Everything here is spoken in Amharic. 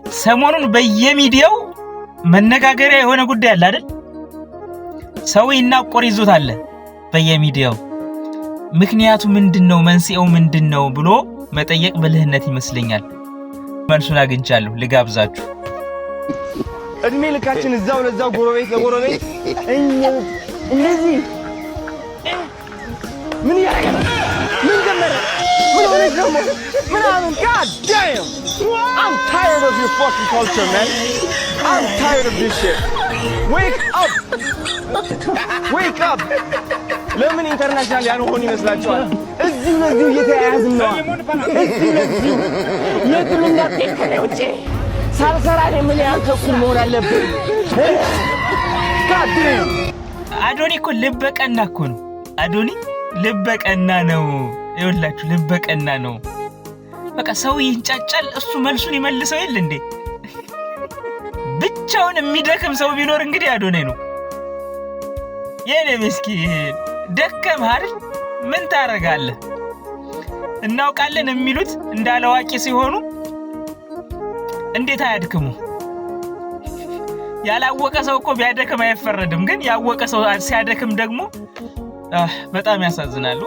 ሰሞኑን በየሚዲያው መነጋገሪያ የሆነ ጉዳይ አለ አይደል? ሰው ይናቆር ይዞታል በየሚዲያው። ምክንያቱ ምንድነው? መንስኤው ምንድነው ብሎ መጠየቅ ብልህነት ይመስለኛል። መልሱን አግኝቻለሁ፣ ልጋብዛችሁ። እድሜ ልካችን እዛው ለዛው ጎረቤት ለጎረቤት እንደዚህ ምን ያደርጋል? ምን ጀመረ? ምን ሆነ ደግሞ? ምን አሁን? God damn! I'm tired of your fucking culture, man. I'm tired of this shit. Wake up! Wake up! ለምን ኢንተርናሽናል ያልሆነ ይመስላችኋል? እዚህ ለዚህ እየተያያዝን ነው። እዚህ ለዚህ የቱን እንዳትከለውጪ ሳልሰራ ምን ያልተኩል መሆን አለብን? God damn! አዶኒ እኮ ልበቀና እኮ ነው። አዶኒ ልበቀና ነው። ይኸውላችሁ ልበቀና ነው። በቃ ሰው ይንጫጫል፣ እሱ መልሱን ይመልሰው የለ እንዴ? ብቻውን የሚደክም ሰው ቢኖር እንግዲህ አዶኒ ነው። የኔ ምስኪን ደከመህ አይደል? ምን ታረጋለህ? እናውቃለን የሚሉት እንዳላዋቂ ሲሆኑ እንዴት አያድክሙ? ያላወቀ ሰው እኮ ቢያደክም አይፈረድም። ግን ያወቀ ሰው ሲያደክም ደግሞ በጣም ያሳዝናሉ።